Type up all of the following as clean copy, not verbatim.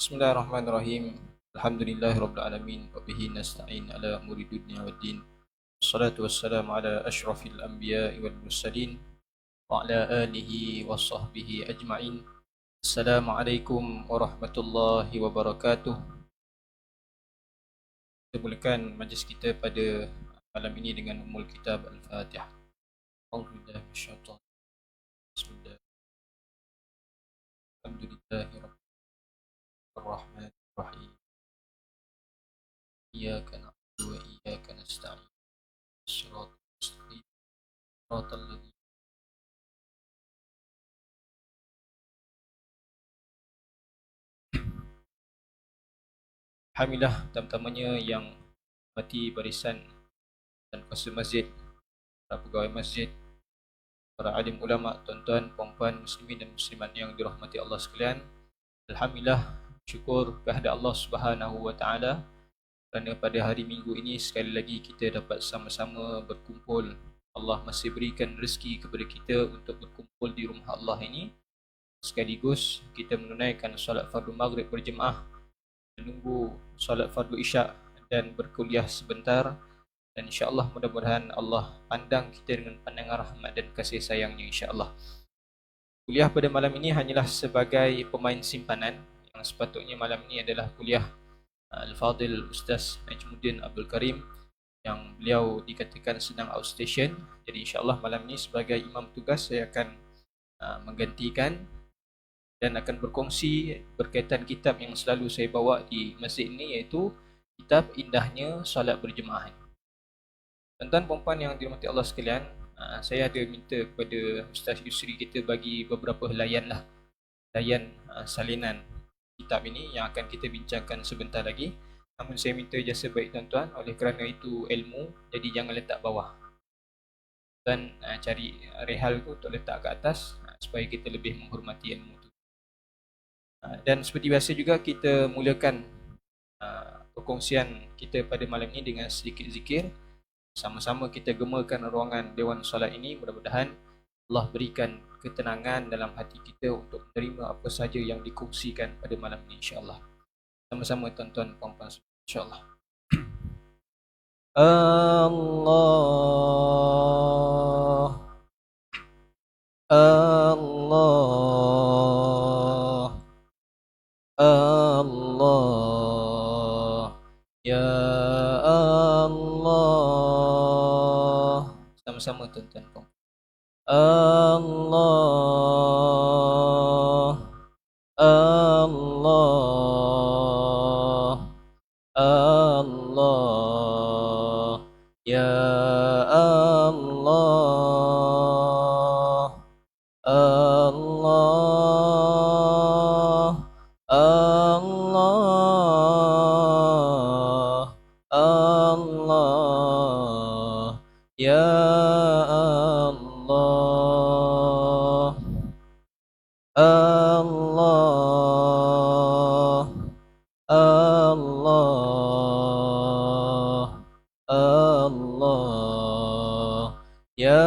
Bismillahirrahmanirrahim. Alhamdulillahirabbil alamin wa bihi nasta'in ala umuri dunya waddin. Wassalatu wassalamu ala asyrafil anbiya'i wal mursalin wa ala alihi wa sahbihi ajma'in. Assalamualaikum warahmatullahi wabarakatuh. Kita mulakan majlis kita pada malam ini dengan ummul kitab Al-Fatihah. A'udzubillahi minasyaitanir rajim. Bismillah. Alhamdulillahirabbil rahmanir Iyyaka na'budu wa iyyaka nasta'in. Shiratal mustaqim. Shiratal ladzina Alhamdulillah, pertama-tamanya yang mati barisan dan kuasa masjid, para pegawai masjid, para alim ulama, tuan-tuan, puan-puan, muslimin dan muslimat yang dirahmati Allah sekalian. Alhamdulillah, syukur kehadirat Allah Subhanahu wa taala kerana pada hari Minggu ini sekali lagi kita dapat sama-sama berkumpul. Allah masih berikan rezeki kepada kita untuk berkumpul di rumah Allah ini. Sekaligus kita menunaikan solat fardu maghrib berjemaah, menunggu solat fardu isyak dan berkuliah sebentar. Dan insya-Allah mudah-mudahan Allah pandang kita dengan pandangan rahmat dan kasih sayangnya insya-Allah. Kuliah pada malam ini hanyalah sebagai pemain simpanan. Yang sepatutnya malam ini adalah kuliah Al-Fadil Ustaz Najmuddin Abdul Karim, yang beliau dikatakan sedang outstation. Jadi insya-Allah malam ini sebagai imam tugas saya akan menggantikan dan akan berkongsi berkaitan kitab yang selalu saya bawa di masjid ini, iaitu kitab Indahnya Solat Berjemaah. Tuan-tuan puan-puan yang dirahmati Allah sekalian, saya ada minta kepada Ustaz Yusri kita bagi beberapa layan salinan kitab ini yang akan kita bincangkan sebentar lagi. Namun saya minta jasa baik tuan-tuan, oleh kerana itu ilmu, jadi jangan letak bawah. Dan cari rehal tu untuk letak ke atas supaya kita lebih menghormati ilmu tu. Dan seperti biasa juga kita mulakan perkongsian kita pada malam ini dengan sedikit zikir. Sama-sama kita gemakan ruangan Dewan Solat ini. Mudah-mudahan Allah berikan ketenangan dalam hati kita untuk menerima apa sahaja yang dikongsikan pada malam ini insya-Allah. Sama-sama tuan-tuan puan-puan insya-Allah. Allah Allah Allah ya Allah. Sama-sama tuan-tuan puan. Allah Allah Allah ya Allah Allah Allah Allah ya Allah Allah Allah Allah ya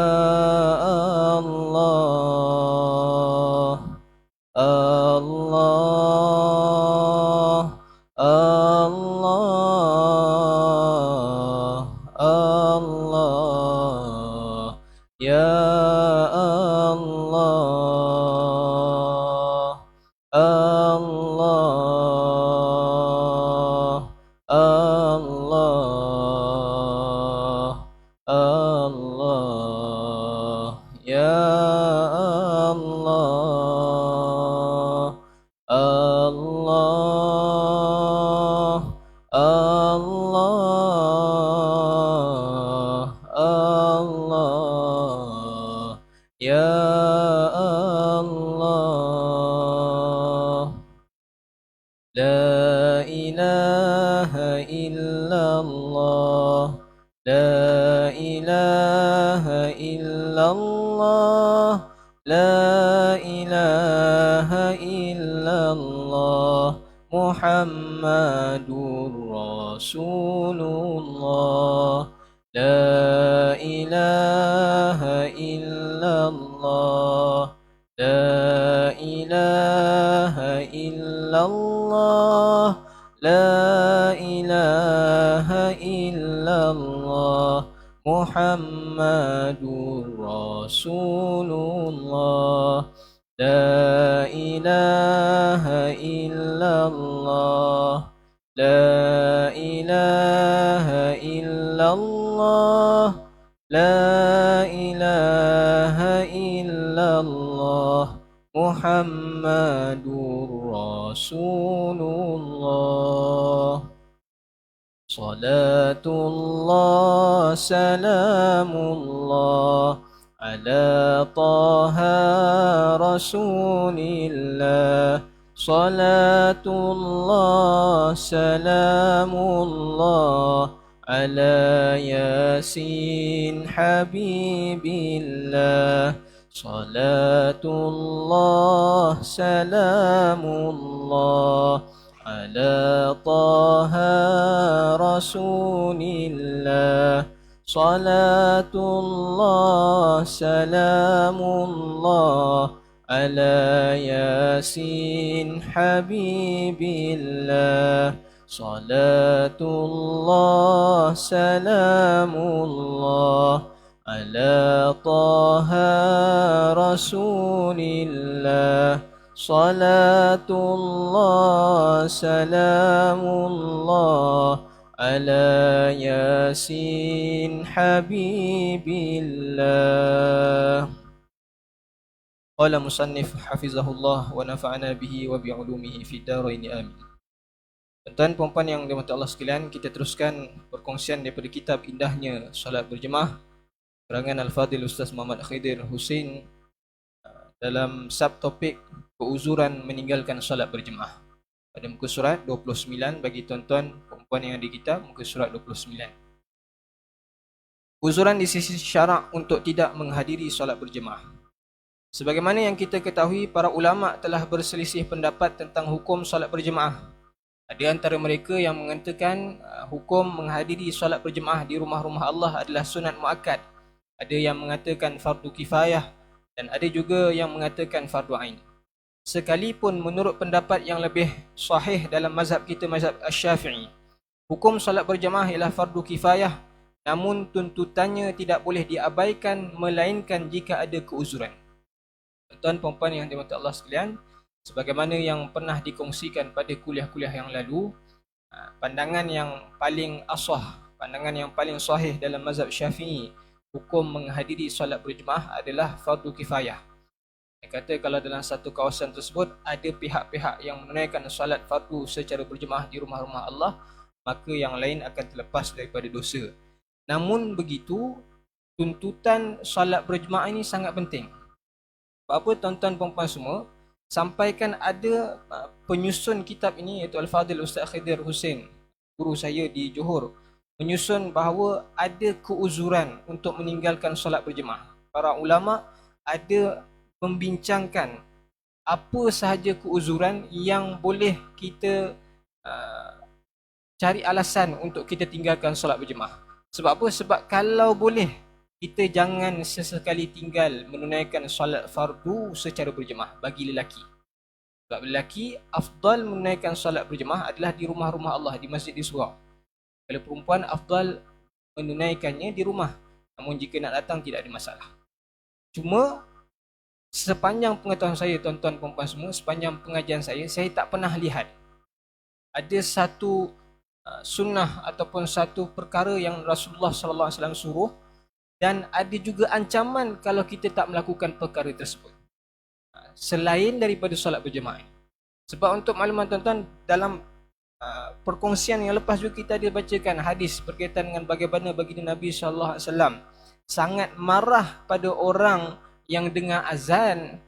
Allah Allah Allah Allah ya Allah Allah Allah Allah ya Allah Allah Allah Allah ya Allah la ilaha illallah la ilaha illallah la ilaha illallah Muhammadur Rasulullah la ilaha illallah la ilaha illallah Muhammadur Rasulullah. La ilaha illallah. La ilaha illallah. La ilaha illallah. Muhammadur Rasulullah. Salatullah salamullah ala taha rasulillah. Salatullah salamullah ala yasin habibillah. Salatullah salamullah ala taha rasulillah. Salatullah salamullah ala yasin habibillah. Salatullah salamullah ala taha rasulillah. Salatullah salamullah ala yasin habibillah. Qala musannif hafizahullah wa nafa'ana bihi wa bi'ulumihi fid dharain amin. Tuan-tuan puan-puan yang dirahmati Allah sekalian, kita teruskan perkongsian daripada kitab Indahnya Solat Berjemaah karangan Al-Fadhil Ustaz Muhammad Khidir Husin dalam subtopik keuzuran meninggalkan solat berjemaah. Pada muka surat 29 bagi tuan-tuan perempuan yang ada di kitab, muka surat 29. Uzuran di sisi syarak untuk tidak menghadiri solat berjemaah. Sebagaimana yang kita ketahui, para ulama telah berselisih pendapat tentang hukum solat berjemaah. Ada antara mereka yang mengatakan hukum menghadiri solat berjemaah di rumah-rumah Allah adalah sunat muakkad. Ada yang mengatakan fardu kifayah dan ada juga yang mengatakan fardu ain. Sekalipun menurut pendapat yang lebih sahih dalam mazhab kita, mazhab Asy-Syafi'i, hukum solat berjemaah ialah fardu kifayah, namun tuntutannya tidak boleh diabaikan melainkan jika ada keuzuran. Tuan-tuan puan-puan yang dirahmati Allah sekalian, sebagaimana yang pernah dikongsikan pada kuliah-kuliah yang lalu, pandangan yang paling asah, pandangan yang paling sahih dalam mazhab Syafi'i, hukum menghadiri solat berjemaah adalah fardu kifayah. Dia kata kalau dalam satu kawasan tersebut ada pihak-pihak yang menunaikan solat fardu secara berjemaah di rumah-rumah Allah, maka yang lain akan terlepas daripada dosa. Namun begitu, tuntutan solat berjemaah ini sangat penting. Sebab apa tuan-tuan puan-puan semua, sampaikan ada penyusun kitab ini iaitu Al-Fadhil Ustaz Khidir Husin, guru saya di Johor, menyusun bahawa ada keuzuran untuk meninggalkan solat berjemaah. Para ulama ada membincangkan apa sahaja keuzuran yang boleh kita cari alasan untuk kita tinggalkan solat berjemaah. Sebab apa? Sebab kalau boleh, kita jangan sesekali tinggal menunaikan solat fardu secara berjemaah bagi lelaki. Sebab lelaki afdal menunaikan solat berjemaah adalah di rumah-rumah Allah, di masjid di surau. Kalau perempuan afdal menunaikannya di rumah, namun jika nak datang tidak ada masalah. Cuma sepanjang pengetahuan saya, tuan-tuan puan-puan semua, sepanjang pengajian saya tak pernah lihat ada satu sunnah ataupun satu perkara yang Rasulullah SAW suruh dan ada juga ancaman kalau kita tak melakukan perkara tersebut selain daripada solat berjemaah. Sebab untuk makluman tuan-tuan, dalam perkongsian yang lepas juga kita ada bacakan hadis berkaitan dengan bagaimana baginda Nabi SAW sangat marah pada orang yang dengar azan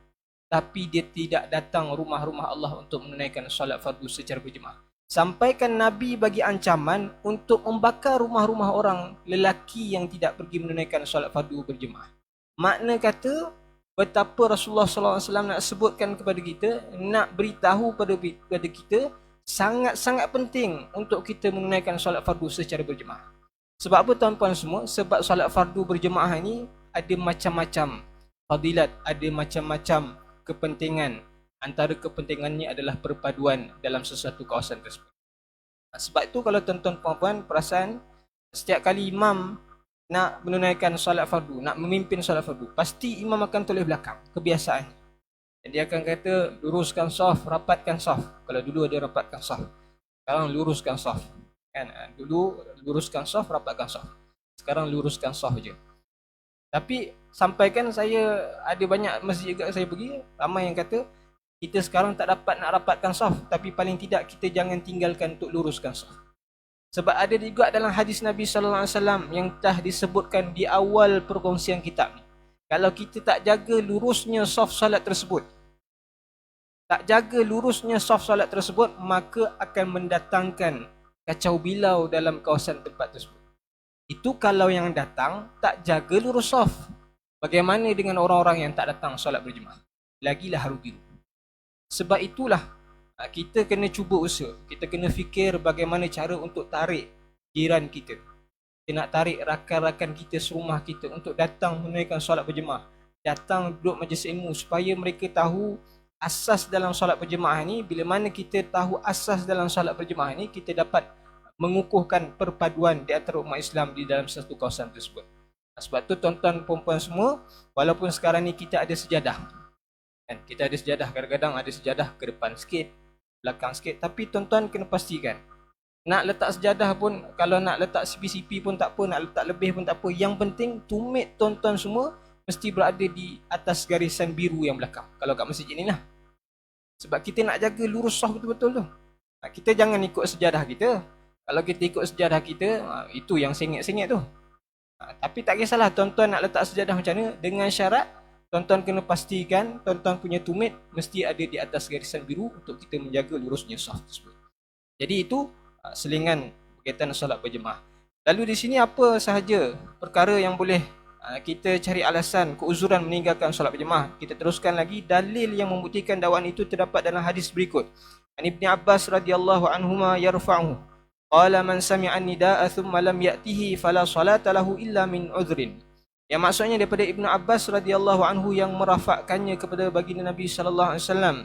tapi dia tidak datang rumah-rumah Allah untuk menunaikan solat fardu secara berjemaah. Sampaikan Nabi bagi ancaman untuk membakar rumah-rumah orang lelaki yang tidak pergi menunaikan solat fardu berjemaah. Makna kata betapa Rasulullah SAW nak sebutkan kepada kita, nak beritahu pada kita sangat-sangat penting untuk kita menunaikan solat fardu secara berjemaah. Sebab apa tuan-puan semua? Sebab solat fardu berjemaah ini ada macam-macam fadilat, ada macam-macam kepentingan. Antara kepentingannya adalah perpaduan dalam sesuatu kawasan tersebut. Sebab itu kalau tuan-tuan puan-puan perasan, setiap kali imam nak menunaikan solat fardu, nak memimpin solat fardu, pasti imam akan toleh belakang, kebiasaan. Dan dia akan kata, luruskan saf, rapatkan saf. Kalau dulu ada rapatkan saf, sekarang luruskan saf. Kan? Dulu luruskan saf, rapatkan saf. Sekarang luruskan saf je. Tapi sampaikan saya ada banyak masjid juga saya pergi, ramai yang kata kita sekarang tak dapat nak rapatkan saf, tapi paling tidak kita jangan tinggalkan untuk luruskan saf. Sebab ada juga dalam hadis Nabi sallallahu alaihi wasallam yang telah disebutkan di awal perkongsian kitab ni. Kalau kita tak jaga lurusnya saf salat tersebut, maka akan mendatangkan kacau bilau dalam kawasan tempat tersebut. Itu kalau yang datang tak jaga lurus saf. Bagaimana dengan orang-orang yang tak datang solat berjemaah? Lagilah haru biru. Sebab itulah kita kena cuba usaha. Kita kena fikir bagaimana cara untuk tarik jiran kita. Kita nak tarik rakan-rakan kita serumah kita untuk datang menunaikan solat berjemaah. Datang duduk majlis ilmu supaya mereka tahu asas dalam solat berjemaah ni. Bila mana kita tahu asas dalam solat berjemaah ni, kita dapat mengukuhkan perpaduan di antara umat Islam di dalam satu kawasan tersebut. Sebab tu tuan-tuan perempuan semua, walaupun sekarang ni kita ada sejadah, kan? Kita ada sejadah, kadang-kadang ada sejadah ke depan sikit, belakang sikit. Tapi tuan-tuan kena pastikan, nak letak sejadah pun, kalau nak letak CP-CP pun tak apa, nak letak lebih pun tak apa. Yang penting tumit tuan-tuan semua mesti berada di atas garisan biru yang belakang. Kalau kat masjid ni lah. Sebab kita nak jaga lurus saf betul-betul tu. Kita jangan ikut sejadah kita. Kalau kita ikut sejadah kita, itu yang sengit-sengit tu. Tapi tak kisahlah tuan-tuan nak letak sejadah macam mana, dengan syarat tuan-tuan kena pastikan tuan-tuan punya tumit mesti ada di atas garisan biru untuk kita menjaga lurusnya saf tersebut. Jadi itu selingan berkaitan solat berjemaah. Lalu di sini apa sahaja perkara yang boleh kita cari alasan keuzuran meninggalkan solat berjemaah. Kita teruskan lagi, dalil yang membuktikan dakwaan itu terdapat dalam hadis berikut. An Ibni Abbas radhiyallahu anhuma yarfa'uhu, qala man sami'a an-nida'a thumma lam ya'tihi fala salata lahu illa min udhrin. Yang maksudnya daripada Ibnu Abbas radhiyallahu anhu yang merafakkannya kepada baginda Nabi sallallahu alaihi wasallam.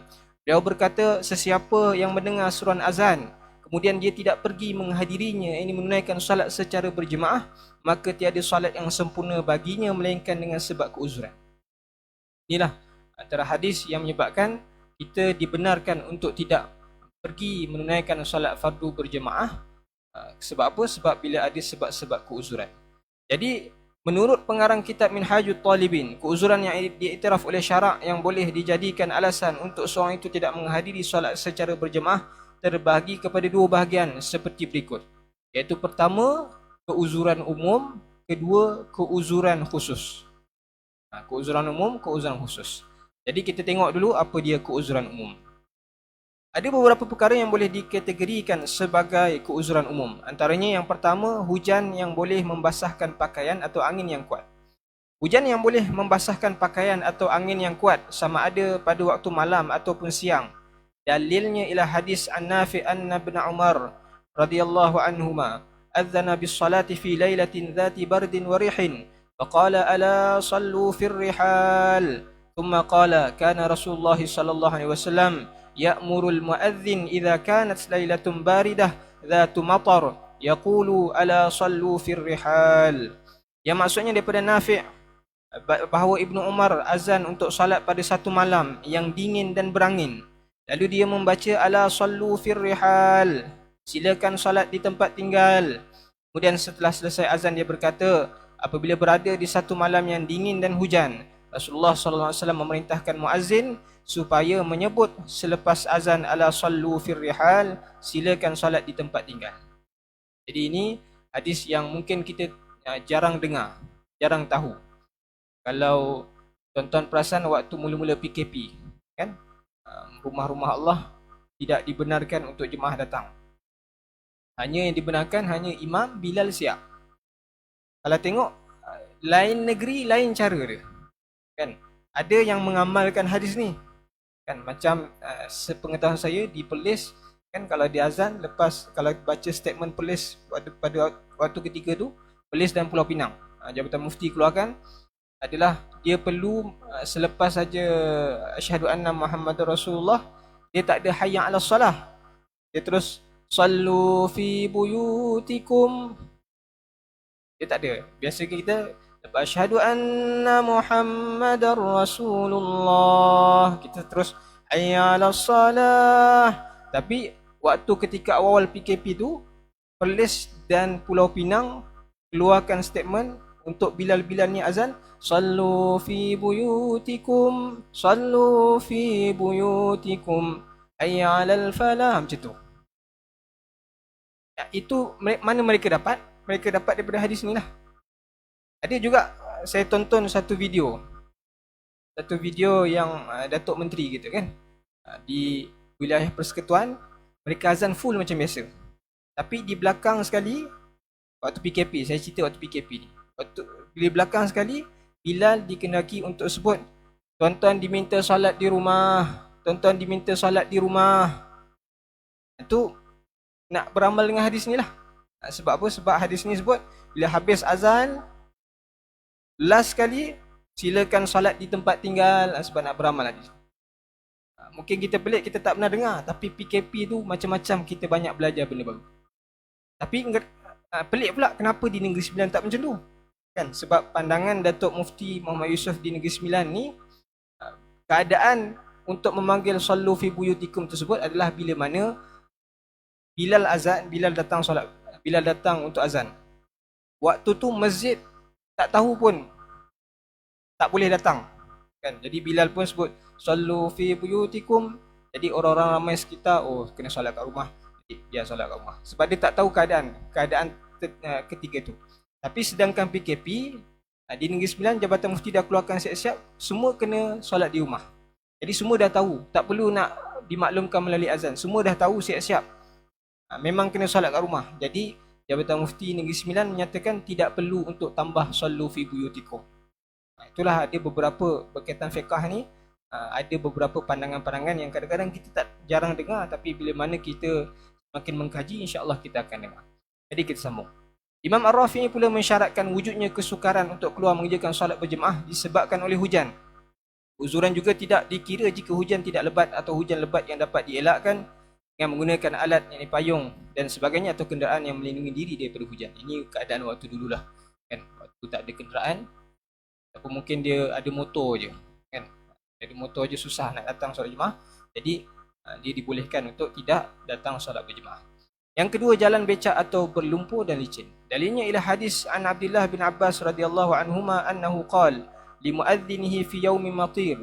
Beliau berkata, sesiapa yang mendengar seruan azan kemudian dia tidak pergi menghadirinya, ini menunaikan salat secara berjemaah, maka tiada salat yang sempurna baginya melainkan dengan sebab keuzuran. Inilah antara hadis yang menyebabkan kita dibenarkan untuk tidak pergi menunaikan salat fardu berjemaah. Sebab apa? Sebab bila ada sebab-sebab keuzuran. Jadi menurut pengarang kitab Minhajut Talibin, keuzuran yang diiktiraf oleh syarak yang boleh dijadikan alasan untuk seorang itu tidak menghadiri solat secara berjemaah terbahagi kepada dua bahagian seperti berikut. Iaitu pertama, keuzuran umum, kedua, keuzuran khusus. Keuzuran umum, keuzuran khusus. Jadi kita tengok dulu apa dia keuzuran umum. Ada beberapa perkara yang boleh dikategorikan sebagai keuzuran umum. Antaranya yang pertama, hujan yang boleh membasahkan pakaian atau angin yang kuat. Hujan yang boleh membasahkan pakaian atau angin yang kuat sama ada pada waktu malam ataupun siang. Dalilnya ialah hadis An-Nafi' anna Ibn Umar radhiyallahu anhuma adzana bis-salati fi lailatin dhati bardin wa rihin faqala ala sallu fir rihal thumma qala kana Rasulullah sallallahu alaihi wasallam ya'murul muadzin idza kanat lailatun baridah dhatu matar yaqulu ala sallu fir rihal. Yang maksudnya daripada Nafi' bahawa Ibnu Umar azan untuk salat pada satu malam yang dingin dan berangin. Lalu dia membaca ala sallu fir rihal, silakan salat di tempat tinggal. Kemudian setelah selesai azan dia berkata, apabila berada di satu malam yang dingin dan hujan, Rasulullah SAW memerintahkan muazzin supaya menyebut selepas azan ala sallu fir rihal, silakan salat di tempat tinggal. Jadi ini hadis yang mungkin kita jarang dengar, jarang tahu. Kalau tuan-tuan perasan waktu mula-mula PKP, kan? Rumah-rumah Allah tidak dibenarkan untuk jemaah datang. Hanya yang dibenarkan hanya imam, Bilal siap. Kalau tengok lain negeri lain cara dia. Kan? Ada yang mengamalkan hadis ni. Kan macam sepengetahuan saya di Perlis, kan kalau di azan lepas kalau baca statement Perlis pada waktu ketiga tu, Perlis dan Pulau Pinang, Jabatan Mufti keluarkan adalah dia perlu selepas saja asyhadu anna Muhammadar Rasulullah, dia tak ada hayya 'alas salah. Dia terus sallu fi buyutikum. Dia tak ada. Biasa kita asyhadu anna Muhammadar Rasulullah. Kita terus hayya 'alas salah. Tapi waktu ketika awal PKP tu, Perlis dan Pulau Pinang keluarkan statement untuk Bilal-Bilal ni azan, sallu fi buyutikum, sallu fi buyutikum, hayya 'alal falah, macam tu. Ya, itu mana mereka dapat? Mereka dapat daripada hadis ni lah. Ada juga saya tonton satu video yang Datuk Menteri gitu kan, di wilayah persekutuan, mereka azan full macam biasa. Tapi di belakang sekali, waktu PKP, saya cerita waktu PKP ni, di belakang sekali, Bilal dikendaki untuk sebut, tuan-tuan diminta solat di rumah, tuan-tuan diminta solat di rumah. Itu nak beramal dengan hadis ni lah. Sebab apa? Sebab hadis ni sebut, bila habis azan, last sekali, silakan solat di tempat tinggal, sebab nak beramal hadis. Mungkin kita pelik, kita tak pernah dengar. Tapi PKP tu macam-macam kita banyak belajar benda baru. Tapi pelik pula kenapa di Negeri Sembilan tak macam tu kan? Sebab pandangan Datuk Mufti Muhammad Yusof di Negeri Sembilan ni, keadaan untuk memanggil sallu fi buyutikum tersebut adalah bila mana Bilal azan, Bilal datang solat, Bilal datang untuk azan. Waktu tu masjid tak tahu pun tak boleh datang kan. Jadi Bilal pun sebut sallu fi buyutikum. Jadi orang-orang ramai sekitar, oh kena solat kat rumah, jadi biar solat kat rumah. Sebab dia tak tahu keadaan ketiga tu. Tapi sedangkan PKP di Negeri Sembilan, Jabatan Mufti dah keluarkan siap-siap, semua kena solat di rumah. Jadi semua dah tahu, tak perlu nak dimaklumkan melalui azan. Semua dah tahu siap-siap, memang kena solat kat rumah. Jadi Jabatan Mufti Negeri Sembilan menyatakan tidak perlu untuk tambah sallu fi buyutikum. Itulah ada beberapa berkaitan fiqah ni, ada beberapa pandangan-pandangan yang kadang-kadang kita tak jarang dengar, tapi bila mana kita makin mengkaji, insya-Allah kita akan dengar. Jadi kita sambung. Imam Ar-Rafi'i pula mensyaratkan wujudnya kesukaran untuk keluar mengerjakan solat berjemaah disebabkan oleh hujan. Uzuran juga tidak dikira jika hujan tidak lebat atau hujan lebat yang dapat dielakkan dengan menggunakan alat yang payung dan sebagainya, atau kenderaan yang melindungi diri daripada hujan. Ini keadaan waktu dululah kan, waktu tak ada kenderaan, atau mungkin dia ada motor je kan, ada motor je susah nak datang solat jemaah, jadi dia dibolehkan untuk tidak datang solat berjemaah. Yang kedua, jalan becak atau berlumpur dan licin. Dalilnya ialah hadis an Abdullah bin Abbas radhiyallahu anhuma annahu qala li muadzinihi fi yaumin matir,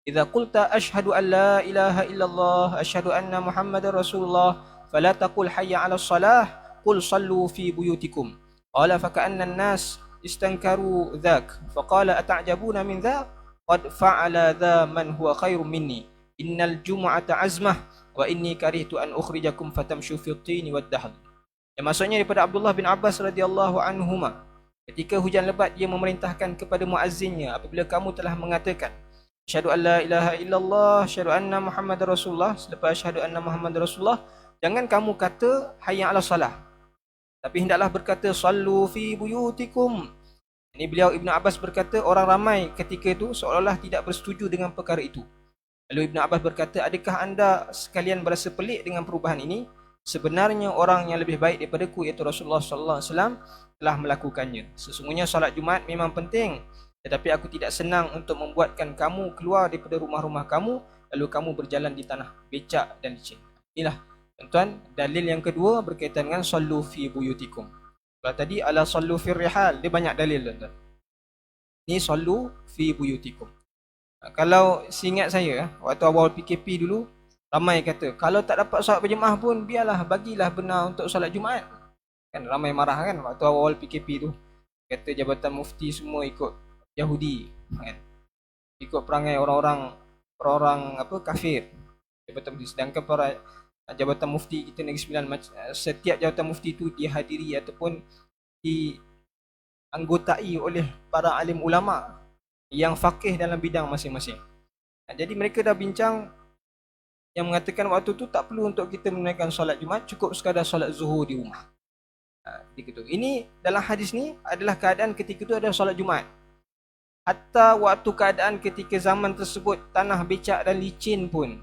idza qulta asyhadu an la ilaha illallah asyhadu anna muhammadar rasulullah fala taqul hayya 'alas salah qul sallu fi buyutikum. Qala fa ka'anna an-nas istankaru dhak faqala ata'jabuna min dhak qad fa'ala dha man huwa khairum minni innal jumu'ata azmah wa inni karihtu an ukhrijakum fatamshu fi at-tini wad-dahl. Yang maksudnya daripada Abdullah bin Abbas radhiyallahu anhuma, ketika hujan lebat dia memerintahkan kepada muazzinnya, apabila kamu telah mengatakan asyhadu an la ilaha illallah asyhadu anna muhammadar rasulullah, selepas asyhadu anna muhammadar rasulullah, jangan kamu kata hayya 'alas salah, tapi hendaklah berkata sallu fi buyutikum. Ini beliau Ibn Abbas berkata, orang ramai ketika itu seolah-olah tidak bersetuju dengan perkara itu. Lalu Ibn Abbas berkata, adakah anda sekalian berasa pelik dengan perubahan ini? Sebenarnya orang yang lebih baik daripadaku, iaitu Rasulullah sallallahu alaihi wasallam, telah melakukannya. Sesungguhnya solat Jumaat memang penting, tetapi aku tidak senang untuk membuatkan kamu keluar daripada rumah-rumah kamu lalu kamu berjalan di tanah becak dan licin. Inilah tuan-tuan, dalil yang kedua berkaitan dengan sallu fi buyutikum. Kalau tadi ala sallu fir rihal, dia banyak dalil tuan-tuan. Ni sallu fi buyutikum. Kalau seingat saya, waktu awal PKP dulu, ramai kata, kalau tak dapat solat berjemaah pun, biarlah, bagilah benar untuk solat Jumaat. Kan ramai marah kan, waktu awal PKP tu. Kata Jabatan Mufti semua ikut Yahudi kan, ikut perangai orang-orang kafir. Jabatan Mufti, sedangkan para Jabatan Mufti kita Negeri Sembilan, setiap Jabatan Mufti tu dihadiri ataupun dianggotai oleh para alim ulama yang faqih dalam bidang masing-masing. Jadi mereka dah bincang yang mengatakan waktu tu tak perlu untuk kita menunaikan solat Jumaat, cukup sekadar solat zuhur di rumah. Ini dalam hadis ni adalah keadaan ketika itu ada solat Jumaat. Hatta waktu keadaan ketika zaman tersebut tanah becak dan licin pun,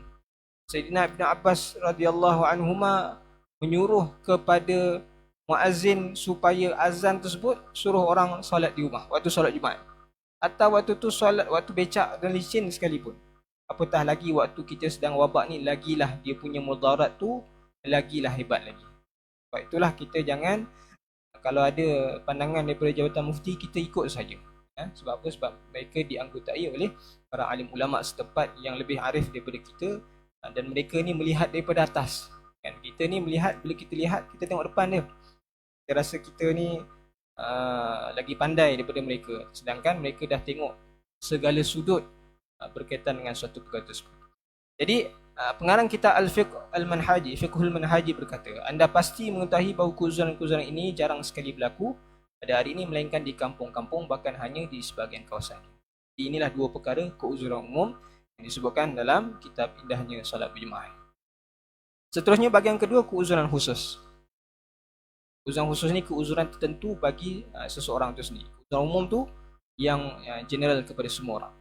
Sayyidina Ibn Abbas radhiyallahu anhuma menyuruh kepada muazzin supaya azan tersebut suruh orang solat di rumah waktu solat Jumaat, atau waktu tu solat waktu becak dan licin sekalipun. Apatah lagi waktu kita sedang wabak ni, lagilah dia punya mudarat tu lagilah hebat lagi. Sebab itulah kita jangan, kalau ada pandangan daripada Jabatan Mufti, kita ikut saja. Sebab apa? Sebab mereka dianggotai oleh para alim ulama setempat yang lebih arif daripada kita, dan mereka ni melihat daripada atas. Kan kita ni melihat, bila kita lihat, kita tengok depan dia, kita rasa kita ni lagi pandai daripada mereka, sedangkan mereka dah tengok segala sudut berkaitan dengan suatu perkara tersebut. Jadi pengarang kita Al-Fiqh Al-Manhaji, Fiqhul Manhaji berkata, anda pasti mengetahui bahawa keuzuran-keuzuran ini jarang sekali berlaku pada hari ini, melainkan di kampung-kampung, bahkan hanya di sebahagian kawasan. Jadi inilah dua perkara keuzuran umum yang disebutkan dalam kitab Indahnya Solat Berjemaah. Seterusnya bahagian kedua, keuzuran khusus. Keuzuran khusus ni keuzuran tertentu bagi seseorang itu sendiri. Keuzuran umum tu yang general kepada semua orang.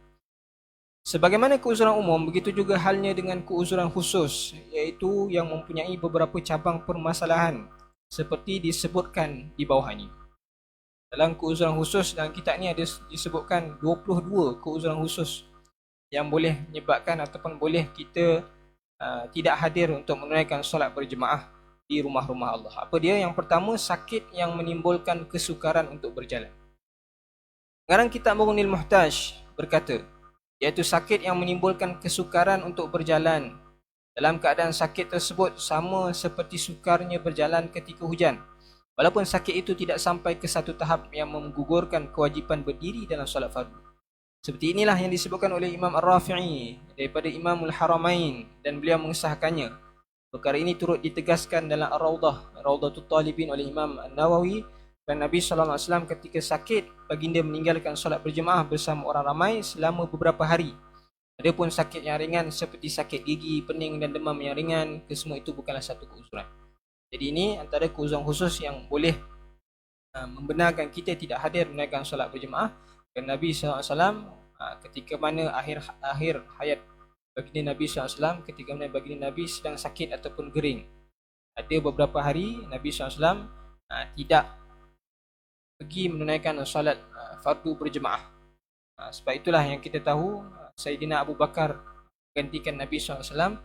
Sebagaimana keuzuran umum, begitu juga halnya dengan keuzuran khusus, iaitu yang mempunyai beberapa cabang permasalahan seperti disebutkan di bawah ini. Dalam keuzuran khusus, dalam kitab ni ada disebutkan 22 keuzuran khusus yang boleh menyebabkan ataupun boleh kita tidak hadir untuk menunaikan solat berjemaah di rumah-rumah Allah. Apa dia? Yang pertama, sakit yang menimbulkan kesukaran untuk berjalan. Pengarang kitab Mughnil Muhtaj berkata, iaitu sakit yang menimbulkan kesukaran untuk berjalan. Dalam keadaan sakit tersebut sama seperti sukarnya berjalan ketika hujan, walaupun sakit itu tidak sampai ke satu tahap yang menggugurkan kewajipan berdiri dalam solat fardu. Seperti inilah yang disebutkan oleh Imam Ar-Rafi'i daripada Imamul Haramain, dan beliau mengesahkannya. Perkara ini turut ditegaskan dalam Ar-Rawdah, Rawdatul Talibin oleh Imam An-Nawawi, dan Nabi SAW ketika sakit, baginda meninggalkan solat berjemaah bersama orang ramai selama beberapa hari. Adapun sakit yang ringan seperti sakit gigi, pening dan demam yang ringan, kesemua itu bukanlah satu keuzuran. Jadi ini antara keuzuran khusus yang boleh membenarkan kita tidak hadir menunaikan solat berjemaah. Dan Nabi SAW ketika mana akhir hayat baginda Nabi SAW, ketika mana baginda Nabi sedang sakit ataupun gering, ada beberapa hari Nabi SAW tidak pergi menunaikan solat fardu berjemaah. Sebab itulah yang kita tahu Sayyidina Abu Bakar gantikan Nabi SAW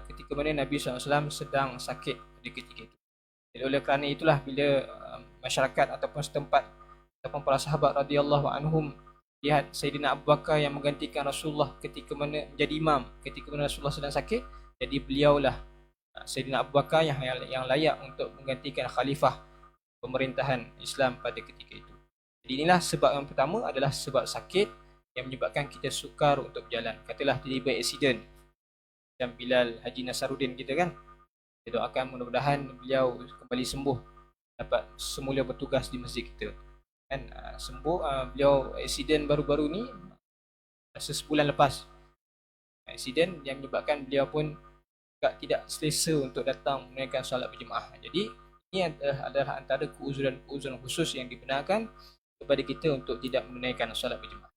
ketika mana Nabi SAW sedang sakit pada ketika itu. Jadi oleh kerana itulah bila masyarakat ataupun setempat ataupun para sahabat radhiyallahu anhum lihat Sayyidina Abu Bakar yang menggantikan Rasulullah ketika mana menjadi imam ketika mana Rasulullah sedang sakit, jadi beliaulah Sayyidina Abu Bakar yang layak untuk menggantikan khalifah pemerintahan Islam pada ketika itu. Jadi inilah sebab yang pertama adalah sebab sakit yang menyebabkan kita sukar untuk berjalan. Katalah terlibat aksiden dan Bilal Haji Nasaruddin kita kan, kita doakan mudah-mudahan beliau kembali sembuh, dapat semula bertugas di masjid kita kan. Sembuh, beliau aksiden baru-baru ni sebulan lepas, aksiden yang menyebabkan beliau pun tidak selesa untuk datang menunaikan solat berjemaah. Jadi ini adalah antara keuzuran khusus yang dibenarkan kepada kita untuk tidak menunaikan solat berjemaah.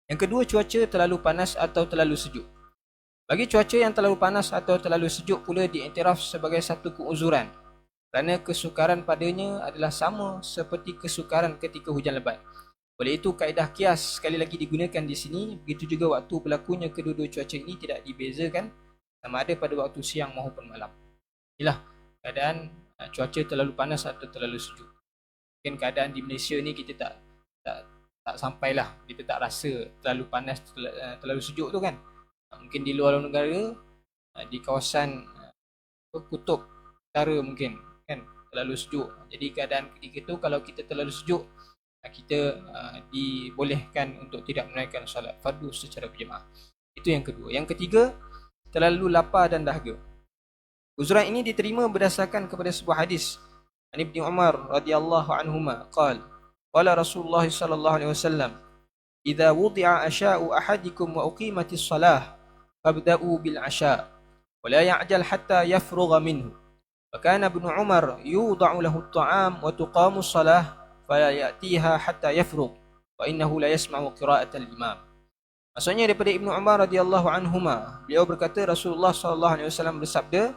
Yang kedua, cuaca terlalu panas atau terlalu sejuk. Bagi cuaca yang terlalu panas atau terlalu sejuk pula diiktiraf sebagai satu keuzuran, kerana kesukaran padanya adalah sama seperti kesukaran ketika hujan lebat. Oleh itu, kaedah kias sekali lagi digunakan di sini. Begitu juga waktu berlakunya kedua-dua cuaca ini tidak dibezakan sama ada pada waktu siang maupun malam. Inilah keadaan cuaca terlalu panas atau terlalu sejuk. Mungkin keadaan di Malaysia ni kita tak sampailah, kita tak rasa terlalu panas, terlalu sejuk tu kan. Mungkin di luar negara, di kawasan kutub utara mungkin kan terlalu sejuk. Jadi keadaan ketika itu kalau kita terlalu sejuk, kita dibolehkan untuk tidak menunaikan solat fardu secara berjemaah. Itu yang kedua. Yang ketiga, terlalu lapar dan dahaga. Uzuran ini diterima berdasarkan kepada sebuah hadis dari Ibnu Umar radhiyallahu anhuma qala qala Rasulullah sallallahu alaihi wasallam idza wudi'a asha'u ahadikum wa uqimatis shalah fabda'u bil asha' wa la ya'jal hatta yafrugha minhu wa kana Ibnu Umar yudha'u lahu at-ta'am wa tuqamu shalah fala ya'tiha hatta yafrugh wa innahu la yasma'u qira'atal imam. Maksudnya daripada Ibnu Umar radhiyallahu anhuma, beliau berkata Rasulullah sallallahu alaihi wasallam bersabda,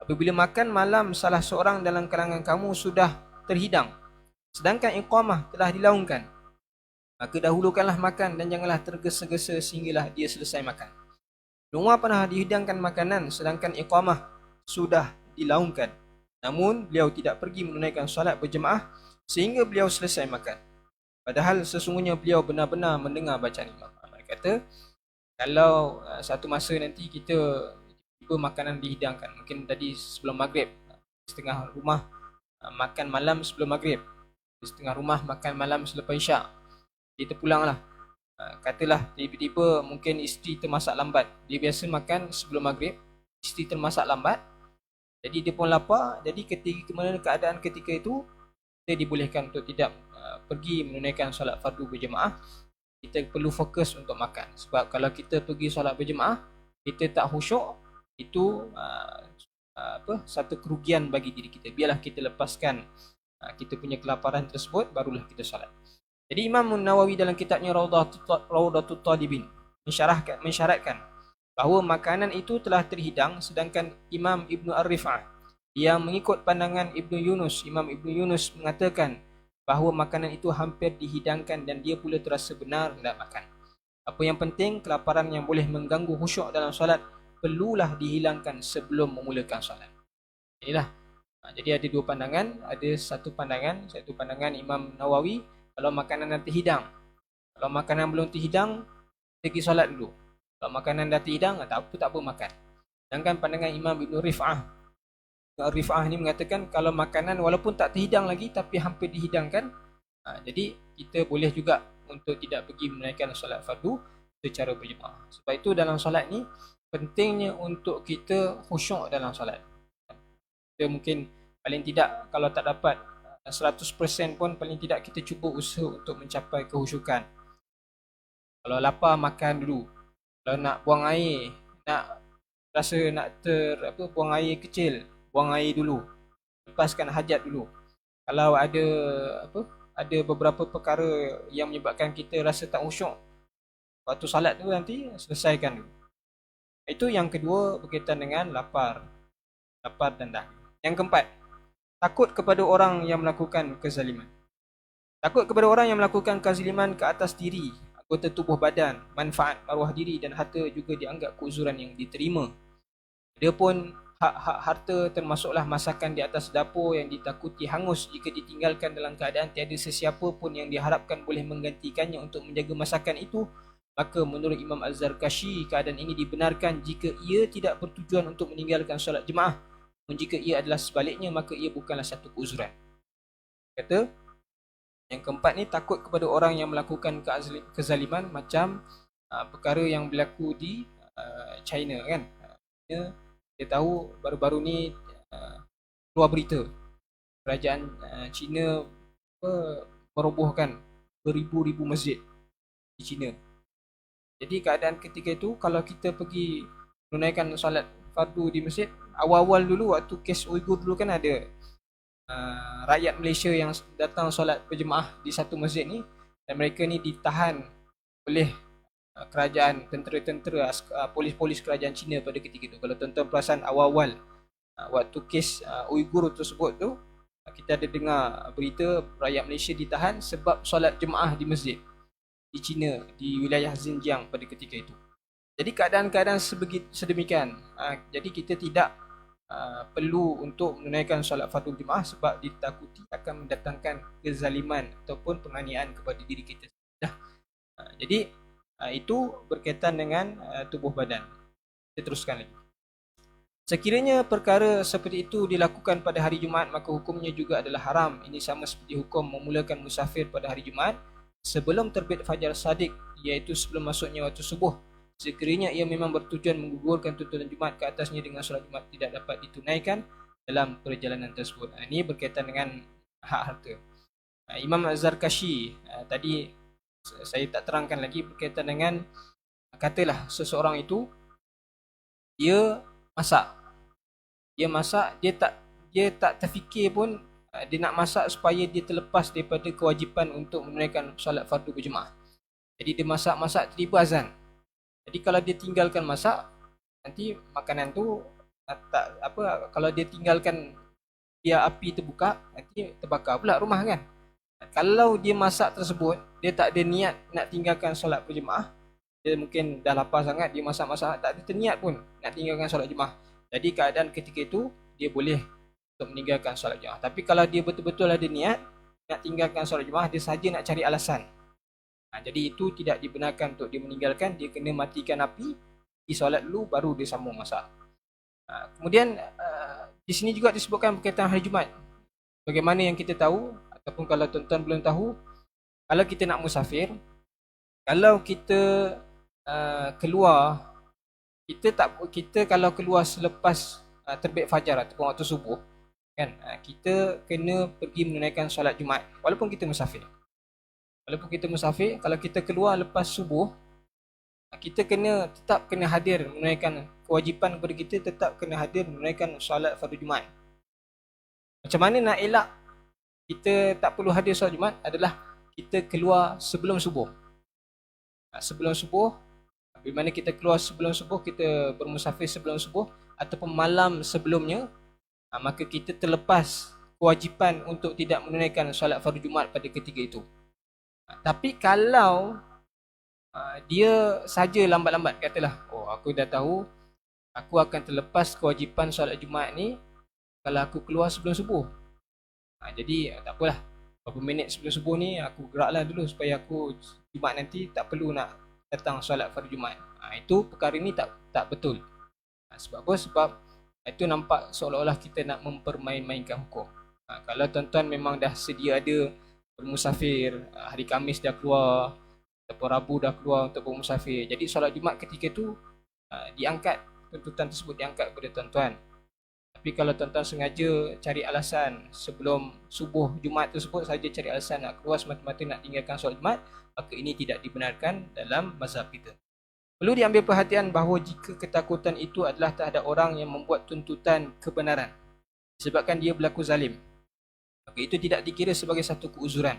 Apabila makan malam salah seorang dalam kalangan kamu sudah terhidang, sedangkan iqamah telah dilaungkan, maka dahulukanlah makan dan janganlah tergesa-gesa sehinggalah dia selesai makan. Umar pernah dihidangkan makanan sedangkan iqamah sudah dilaungkan, namun beliau tidak pergi menunaikan solat berjemaah sehingga beliau selesai makan. Padahal sesungguhnya beliau benar-benar mendengar bacaan imam. Mereka kata, kalau satu masa nanti kita tiba makanan dihidangkan, mungkin tadi sebelum maghrib, setengah rumah makan malam sebelum maghrib, setengah rumah makan malam selepas isyak, kita pulanglah. Katalah tiba-tiba mungkin isteri termasak lambat, dia biasa makan sebelum maghrib, isteri termasak lambat, jadi dia pun lapar. Jadi ketika mana keadaan ketika itu, kita dibolehkan untuk tidak pergi menunaikan solat fardu berjemaah. Kita perlu fokus untuk makan. Sebab kalau kita pergi solat berjemaah, kita tak khusyuk, itu satu kerugian bagi diri kita. Biarlah kita lepaskan kita punya kelaparan tersebut, barulah kita solat. Jadi Imam Nawawi dalam kitabnya Rawdatul Talibin mensyaratkan bahawa makanan itu telah terhidang, sedangkan Imam Ibnu Ar-Rif'ah yang mengikut pandangan Imam Ibnu Yunus mengatakan bahawa makanan itu hampir dihidangkan dan dia pula terasa benar hendak makan. Apa yang penting, kelaparan yang boleh mengganggu khusyuk dalam solat perlulah dihilangkan sebelum memulakan solat. Inilah. Jadi ada dua pandangan. Ada satu pandangan Imam Nawawi, kalau makanan dah terhidang. Kalau makanan belum terhidang, pergi solat dulu. Kalau makanan dah terhidang, tak apa makan. Sedangkan pandangan Imam Ibn Rif'ah ni mengatakan kalau makanan walaupun tak terhidang lagi tapi hampir dihidangkan, jadi kita boleh juga untuk tidak pergi menunaikan solat fardu secara berjemaah. Sebab itu dalam solat ni pentingnya untuk kita khusyuk dalam solat. Kita mungkin paling tidak kalau tak dapat 100% pun paling tidak kita cuba usaha untuk mencapai kehusyukan. Kalau lapar makan dulu. Kalau nak buang air, buang air kecil, buang air dulu. Lepaskan hajat dulu. Kalau ada beberapa perkara yang menyebabkan kita rasa tak khusyuk waktu salat tu, nanti selesaikan dulu. Itu yang kedua berkaitan dengan lapar dan dahaga. Yang keempat, takut kepada orang yang melakukan kezaliman. Takut kepada orang yang melakukan kezaliman ke atas diri, anggota tubuh badan, manfaat, maruah diri dan harta juga dianggap keuzuran yang diterima. Adapun hak-hak harta termasuklah masakan di atas dapur yang ditakuti hangus jika ditinggalkan dalam keadaan tiada sesiapa pun yang diharapkan boleh menggantikannya untuk menjaga masakan itu. Maka menurut Imam Az-Zarkashi, keadaan ini dibenarkan jika ia tidak bertujuan untuk meninggalkan solat jemaah. Dan jika ia adalah sebaliknya, maka ia bukanlah satu keuzuran. Kata, yang keempat ni takut kepada orang yang melakukan kezaliman macam perkara yang berlaku di China kan. Kita tahu baru-baru ni keluar berita kerajaan China merobohkan beribu-ribu masjid di China. Jadi keadaan ketika itu, kalau kita pergi menunaikan solat fardu di masjid, awal-awal dulu waktu kes Uyghur dulu kan ada rakyat Malaysia yang datang solat berjemaah di satu masjid ni, dan mereka ni ditahan oleh kerajaan, tentera-tentera, polis-polis kerajaan Cina pada ketika itu. Kalau tuan-tuan perasan awal-awal waktu kes Uyghur tersebut tu, kita ada dengar berita rakyat Malaysia ditahan sebab solat jemaah di masjid di China, di wilayah Xinjiang pada ketika itu. Jadi keadaan-keadaan sedemikian. Jadi kita tidak perlu untuk menunaikan solat fardu jemaah sebab ditakuti akan mendatangkan kezaliman ataupun penganiayaan kepada diri kita. Jadi itu berkaitan dengan tubuh badan. Kita teruskan lagi. Sekiranya perkara seperti itu dilakukan pada hari Jumaat, maka hukumnya juga adalah haram. Ini sama seperti hukum memulakan musafir pada hari Jumaat sebelum terbit fajar sadiq, iaitu sebelum masuknya waktu subuh. Sekiranya ia memang bertujuan menggugurkan tuntunan Jumaat ke atasnya dengan solat Jumaat tidak dapat ditunaikan dalam perjalanan tersebut. Ini berkaitan dengan hak harta. Imam Az-Zarkashi tadi saya tak terangkan lagi berkaitan dengan, katalah seseorang itu dia masak, dia tak terfikir pun dia nak masak supaya dia terlepas daripada kewajipan untuk menunaikan solat fardu berjemaah. Jadi dia masak tiba azan. Jadi kalau dia tinggalkan masak, nanti makanan tu tak apa, kalau dia tinggalkan dia api terbuka, nanti terbakar pula rumah kan. Kalau dia masak tersebut, dia tak ada niat nak tinggalkan solat berjemaah, dia mungkin dah lapar sangat, dia masak-masak, tak ada terniat pun nak tinggalkan solat jemaah. Jadi keadaan ketika itu, dia boleh untuk meninggalkan solat jemaah. Tapi kalau dia betul-betul ada niat nak tinggalkan solat jemaah, dia saja nak cari alasan. Jadi itu tidak dibenarkan untuk dia meninggalkan, dia kena matikan api, pergi solat dulu, baru dia sambung masak. Kemudian di sini juga disebutkan berkaitan hari Jumaat. Bagaimana yang kita tahu, ataupun kalau tuan-tuan belum tahu, kalau kita nak musafir, kalau kita keluar, kita kalau keluar selepas terbit fajar ataupun waktu subuh, kan, kita kena pergi menunaikan solat Jumaat walaupun kita musafir. Walaupun kita musafir, kalau kita keluar lepas subuh, kita tetap kena hadir menunaikan kewajipan kepada kita, tetap kena hadir menunaikan solat fardu Jumaat. Macam mana nak elak kita tak perlu hadir solat Jumaat adalah kita keluar sebelum subuh. Sebelum subuh, bila mana kita keluar sebelum subuh, kita bermusafir sebelum subuh ataupun malam sebelumnya, maka kita terlepas kewajipan untuk tidak menunaikan solat fardu Jumaat pada ketika itu. Tapi kalau dia saja lambat-lambat, katalah, aku dah tahu aku akan terlepas kewajipan solat Jumaat ni kalau aku keluar sebelum subuh. Jadi tak apalah, beberapa minit sebelum subuh ni aku geraklah dulu supaya aku Jumaat nanti tak perlu nak datang solat fardu Jumaat. Itu perkara ni tak betul. Sebab apa? Sebab itu nampak seolah-olah kita nak mempermain-mainkan hukum. Kalau tuan-tuan memang dah sedia ada bermusafir, hari Khamis dah keluar ataupun Rabu dah keluar untuk bermusafir, jadi solat Jumaat ketika tu diangkat, tuntutan tersebut diangkat kepada tuan-tuan. Tapi kalau tuan-tuan sengaja cari alasan sebelum subuh Jumaat tersebut, saja cari alasan nak keluar semata-mata nak tinggalkan solat Jumaat, maka ini tidak dibenarkan dalam mazhab kita. Perlu diambil perhatian bahawa jika ketakutan itu adalah terhadap orang yang membuat tuntutan kebenaran disebabkan dia berlaku zalim, maka itu tidak dikira sebagai satu keuzuran.